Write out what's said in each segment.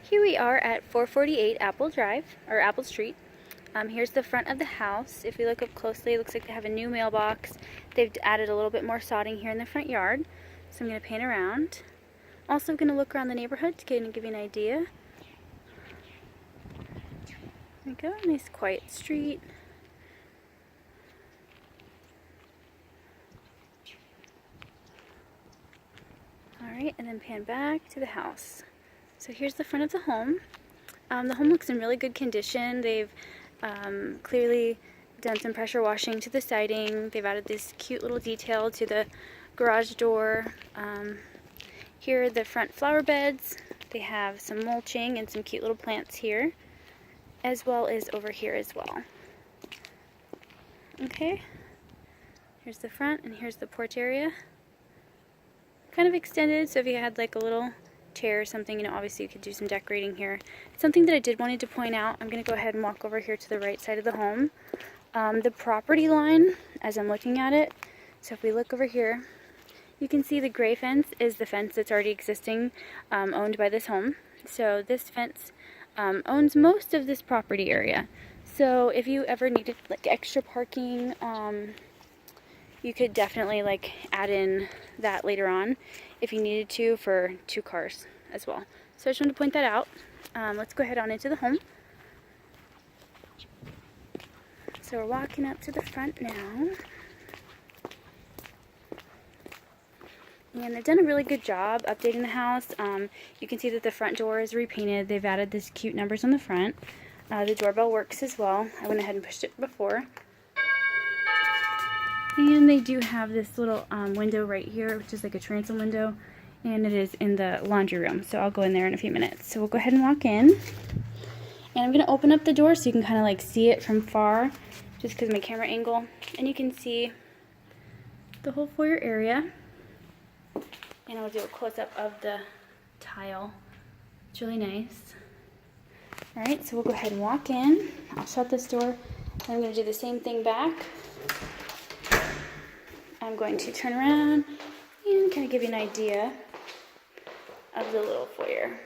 Here we are at 448 Apple Drive, or Apple Street. Here's the front of the house. If you look up closely, it looks like they have a new mailbox. They've added a little bit more sodding here in the front yard. So I'm going to pan around. Also going to look around the neighborhood to give you an idea. There we go, nice quiet street. Alright, and then pan back to the house. So here's the front of the home. The home looks in really good condition. They've clearly done some pressure washing to the siding. They've added this cute little detail to the garage door. Here are the front flower beds. They have some mulching and some cute little plants here, as well as over here as well. Okay, here's the front and here's the porch area. Kind of extended, so if you had like a little chair or something, obviously you could do some decorating here. Something that I did wanted to point out, I'm going to go ahead and walk over here to the right side of the home. The property line, as I'm looking at it, so if we look over here, you can see the gray fence is the fence that's already existing, owned by this home. So this fence owns most of this property area. So if you ever needed like extra parking, you could definitely like add in that later on if you needed to for 2 cars as well. So I just wanted to point that out. Let's go ahead on into the home. So we're walking up to the front now. And they've done a really good job updating the house. You can see that the front door is repainted. They've added these cute numbers on the front. The doorbell works as well. I went ahead and pushed it before. And they do have this little window right here, which is like a transom window, and it is in the laundry room. So I'll go in there in a few minutes. So we'll go ahead and walk in. And I'm going to open up the door so you can kind of like see it from far, just because of my camera angle. And you can see the whole foyer area. And I'll do a close-up of the tile. It's really nice. Alright, so we'll go ahead and walk in. I'll shut this door. I'm going to do the same thing back. I'm going to turn around and kind of give you an idea of the little foyer.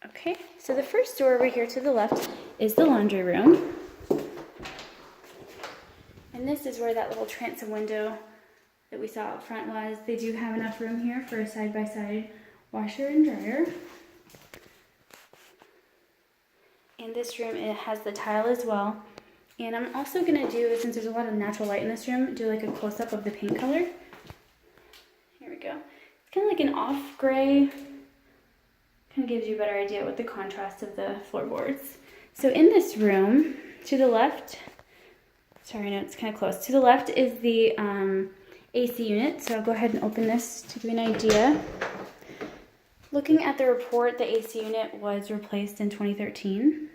Okay, so the first door over here to the left is the laundry room. And this is where that little transom window that we saw up front was. They do have enough room here for a side-by-side washer and dryer. And this room, it has the tile as well. And I'm also going to do, since there's a lot of natural light in this room, do like a close-up of the paint color. Here we go. It's kind of like an off gray. Kind of gives you a better idea with the contrast of the floorboards. So in this room, to the left, sorry, no, it's kind of close. To the left is the AC unit. So I'll go ahead and open this to give you an idea. Looking at the report, the AC unit was replaced in 2013.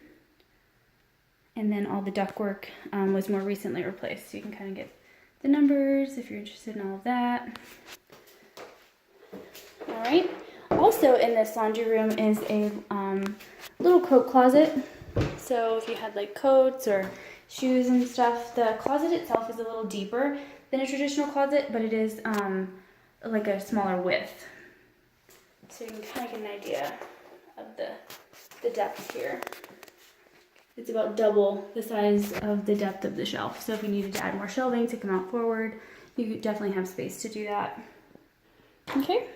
And then all the ductwork was more recently replaced. So you can kind of get the numbers if you're interested in all of that. All right. Also in this laundry room is a little coat closet. So if you had like coats or shoes and stuff, the closet itself is a little deeper than a traditional closet, but it is like a smaller width. So you can kind of get an idea of the depth here. It's about double the size of the depth of the shelf. So if you needed to add more shelving to come out forward, you definitely have space to do that. Okay.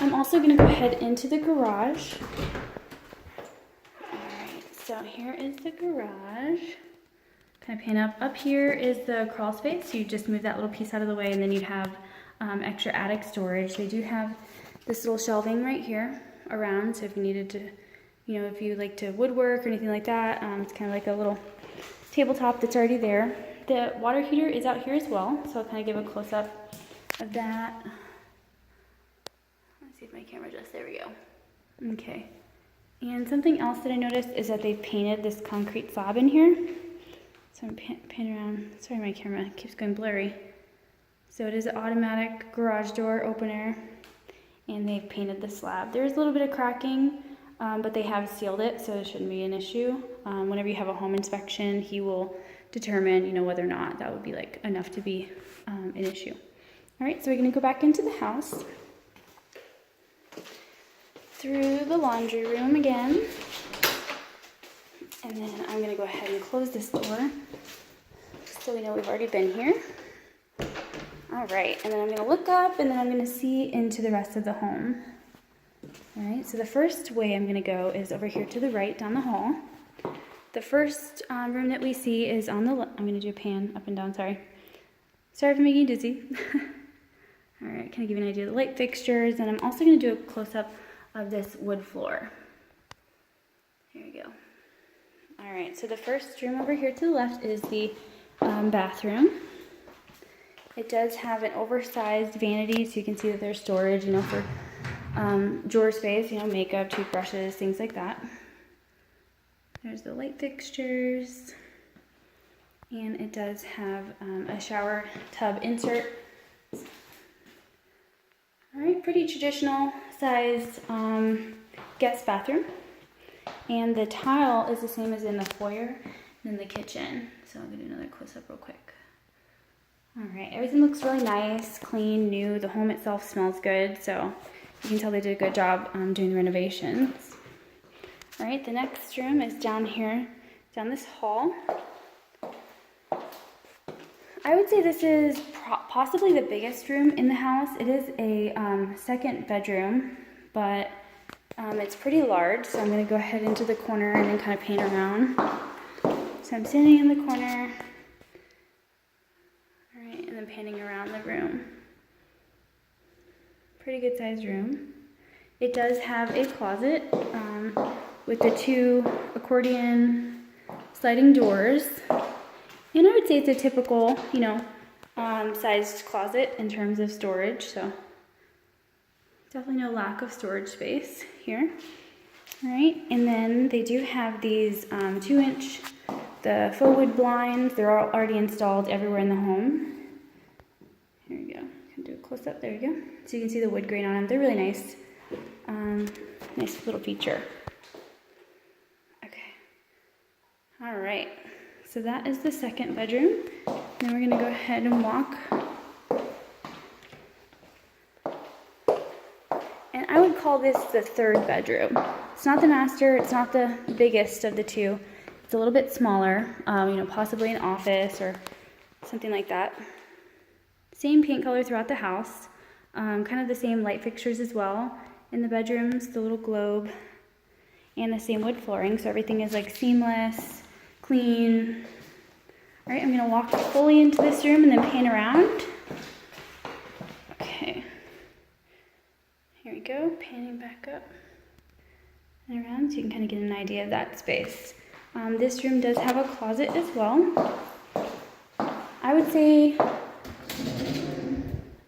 I'm also going to go ahead into the garage. Alright, so here is the garage. Kind of pan up. Up here is the crawl space. So you just move that little piece out of the way and then you'd have extra attic storage. They do have this little shelving right here around. So if you needed to, if you like to woodwork or anything like that, it's kind of like a little tabletop that's already there. The water heater is out here as well, so I'll kind of give a close-up of that. Let's see if my camera adjusts. There we go. Okay. And something else that I noticed is that they've painted this concrete slab in here. So I'm panning around. Sorry, my camera keeps going blurry. So it is an automatic garage door opener, and they've painted the slab. There's a little bit of cracking. But they have sealed it, so it shouldn't be an issue. Whenever you have a home inspection, he will determine, whether or not that would be like enough to be an issue. All right, so we're going to go back into the house. through the laundry room again. And then I'm gonna go ahead and close this door so we know we've already been here. All right, and then I'm gonna look up and then I'm gonna see into the rest of the home. All right, so the first way I'm gonna go is over here to the right down the hall. The first room that we see is on the left. I'm gonna do a pan up and down, sorry. Sorry for making you dizzy. All right, kind of give you an idea of the light fixtures, and I'm also gonna do a close-up of this wood floor. Here we go. All right, so the first room over here to the left is the bathroom. It does have an oversized vanity, so you can see that there's storage, you know, for drawer space, you know, makeup, toothbrushes, things like that. There's the light fixtures, and it does have a shower tub insert. All right, pretty traditional size guest bathroom. And the tile is the same as in the foyer and in the kitchen. So I'm gonna do another close up real quick. All right, everything looks really nice, clean, new. The home itself smells good, so you can tell they did a good job doing the renovations. All right, the next room is down here, down this hall. I would say this is possibly the biggest room in the house. It is a second bedroom, but it's pretty large, so I'm gonna go ahead into the corner and then kind of pan around. So I'm standing in the corner, all right, and then panning around the room. Pretty good sized room. It does have a closet with the 2 accordion sliding doors. And I would say it's a typical, you know, sized closet in terms of storage, so definitely no lack of storage space here. All right, and then they do have these 2-inch, the faux wood blinds. They're all already installed everywhere in the home. Here we go. Can do a close up. There you go. So you can see the wood grain on them. They're really nice. Nice little feature. Okay. All right. So that is the second bedroom. Then we're gonna go ahead and walk. And I would call this the third bedroom. It's not the master, it's not the biggest of the 2. It's a little bit smaller, you know, possibly an office or something like that. Same paint color throughout the house. Kind of the same light fixtures as well. In the bedrooms, the little globe, and the same wood flooring, so everything is like seamless, clean. All right, I'm gonna walk fully into this room and then pan around. Okay, here we go, panning back up and around so you can kind of get an idea of that space. This room does have a closet as well. I would say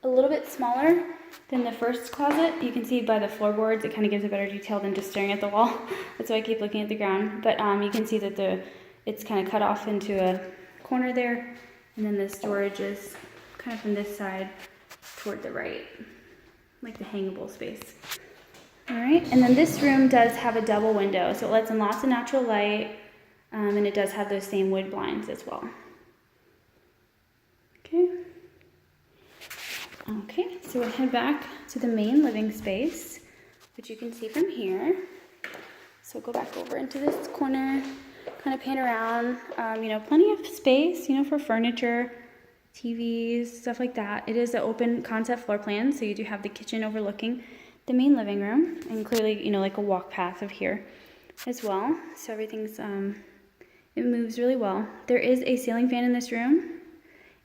a little bit smaller than the first closet. You can see by the floorboards, it kind of gives a better detail than just staring at the wall. That's why I keep looking at the ground. But you can see that it's kind of cut off into a corner there, and then the storage is kind of from this side toward the right, like the hangable space. All right, and then this room does have a double window, so it lets in lots of natural light, and it does have those same wood blinds as well. Okay, so we'll head back to the main living space, which you can see from here. So go back over into this corner, kind of pan around, you know, plenty of space, you know, for furniture, TVs, stuff like that. It is an open concept floor plan, so you do have the kitchen overlooking the main living room, and clearly, you know, like a walk path of here as well. So everything's, it moves really well. There is a ceiling fan in this room.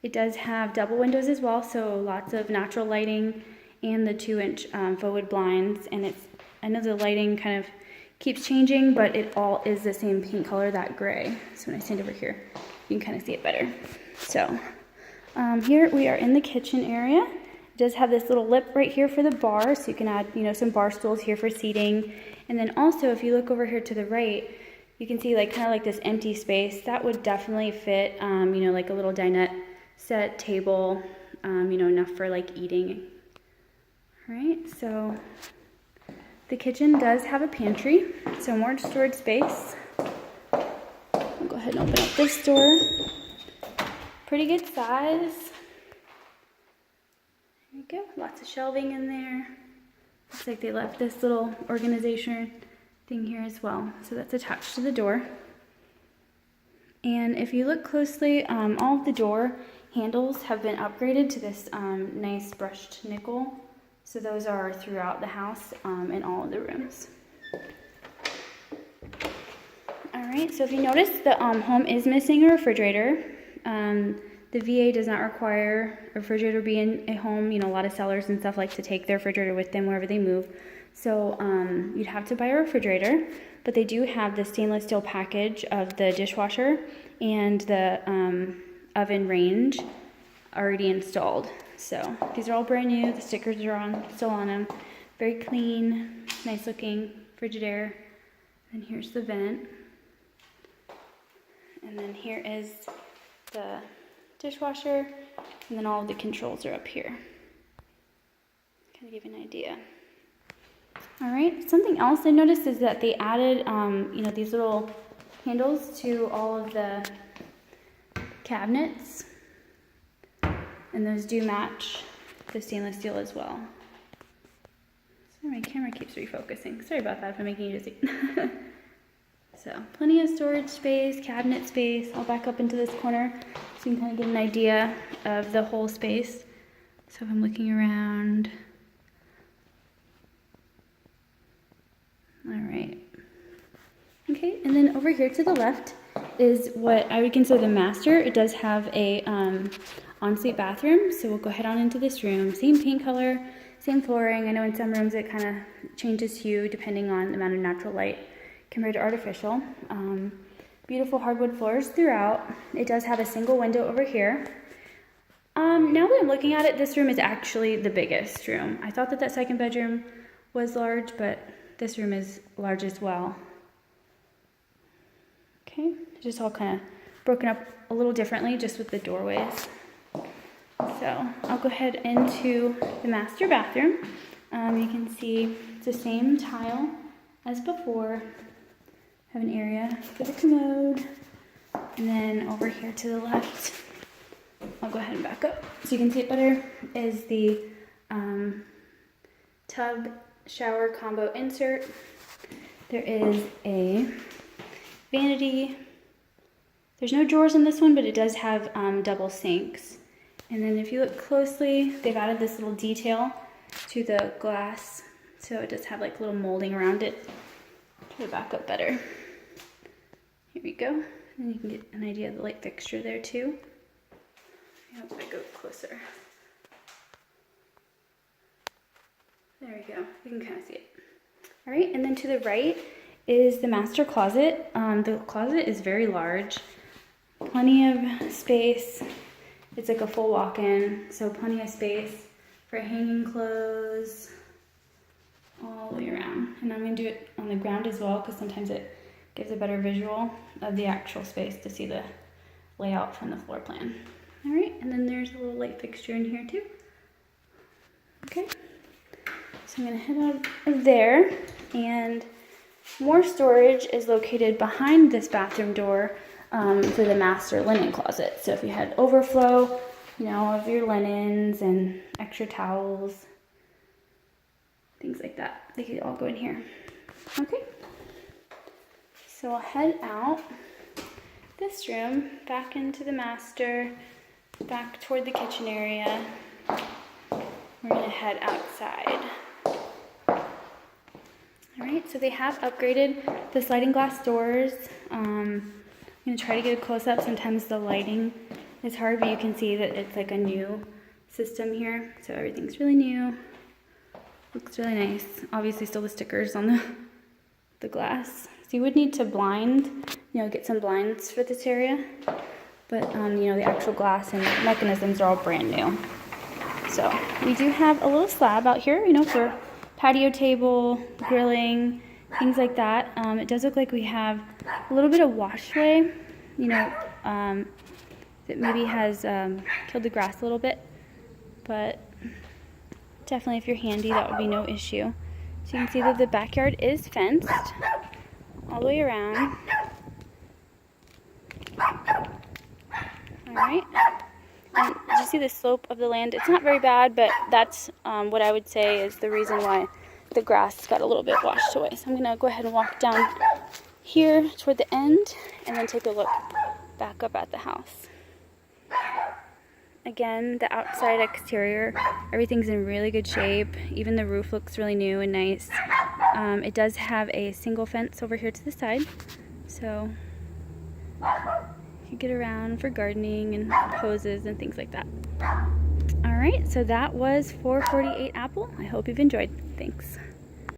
It does have double windows as well, so lots of natural lighting and the 2-inch faux wood blinds. And I know the lighting kind of keeps changing, but it all is the same paint color, that gray. So when I stand over here, you can kind of see it better. So here we are in the kitchen area. It does have this little lip right here for the bar, so you can add, you know, some bar stools here for seating. And then also, if you look over here to the right, you can see like kind of like this empty space that would definitely fit, you know, like a little dinette set table, you know, enough for like eating. All right, so the kitchen does have a pantry, so more storage space. I'll go ahead and open up this door. Pretty good size. There you go, lots of shelving in there. Looks like they left this little organization thing here as well. So that's attached to the door. And if you look closely, all of the door handles have been upgraded to this nice brushed nickel. So those are throughout the house in all of the rooms. Alright, so if you notice, the home is missing a refrigerator. The VA does not require a refrigerator to be in a home. You know, a lot of sellers and stuff like to take their refrigerator with them wherever they move. So you'd have to buy a refrigerator, but they do have the stainless steel package of the dishwasher and the oven range already installed. So these are all brand new. The stickers are still on them. Very clean, nice looking Frigidaire. And here's the vent. And then here is the dishwasher, and then all of the controls are up here. Kind of give you an idea. All right, something else I noticed is that they added, you know, these little handles to all of the cabinets, and those do match the stainless steel as well. Sorry, my camera keeps refocusing. Sorry about that if I'm making you dizzy. So, plenty of storage space, cabinet space. I'll back up into this corner so you can kind of get an idea of the whole space. So if I'm looking around. All right. Okay, and then over here to the left is what I would consider the master. It does have a ensuite bathroom, so we'll go ahead on into this room. Same paint color, same flooring. I know in some rooms it kind of changes hue depending on the amount of natural light compared to artificial. Beautiful hardwood floors throughout. It does have a single window over here. Now that I'm looking at it, this room is actually the biggest room. I thought that that second bedroom was large, but this room is large as well. Okay, just all kind of broken up a little differently just with the doorways. So I'll go ahead into the master bathroom. You can see it's the same tile as before. Have an area for the commode, and then over here to the left, I'll go ahead and back up so you can see it better, is the tub shower combo insert. There is a vanity. There's no drawers in this one, but it does have double sinks. And then if you look closely, they've added this little detail to the glass, so it does have like little molding around it. Try to back up better. Here we go. And you can get an idea of the light fixture there too. I hope I go closer. There we go. You can kind of see it. All right, and then to the right is the master closet. The closet is very large. Plenty of space. It's like a full walk-in, so plenty of space for hanging clothes all the way around. And I'm going to do it on the ground as well because sometimes it gives a better visual of the actual space to see the layout from the floor plan. All right, and then there's a little light fixture in here too. Okay, so I'm going to head out of there, and more storage is located behind this bathroom door for the master linen closet. So if you had overflow, you know, of your linens and extra towels, things like that, they could all go in here. Okay, so I'll head out this room, back into the master, back toward the kitchen area. We're gonna head outside. All right, so they have upgraded the sliding glass doors. I'm gonna try to get a close-up. Sometimes the lighting is hard, but you can see that it's like a new system here. So everything's really new. Looks really nice. Obviously still the stickers on the glass. So you would need to blind, you know, get some blinds for this area. But, you know, the actual glass and mechanisms are all brand new. So we do have a little slab out here, you know, for patio table, grilling, things like that. It does look like we have a little bit of washway, you know, that maybe has killed the grass a little bit. But definitely if you're handy, that would be no issue. So you can see that the backyard is fenced all the way around. All right. And you see the slope of the land? It's not very bad, but that's what I would say is the reason why the grass got a little bit washed away. So I'm gonna go ahead and walk down here toward the end and then take a look back up at the house. Again, the outside exterior, everything's in really good shape. Even the roof looks really new and nice. It does have a single fence over here to the side, so you get around for gardening and poses and things like that. Alright, so that was 448 Apple. I hope you've enjoyed. Thanks.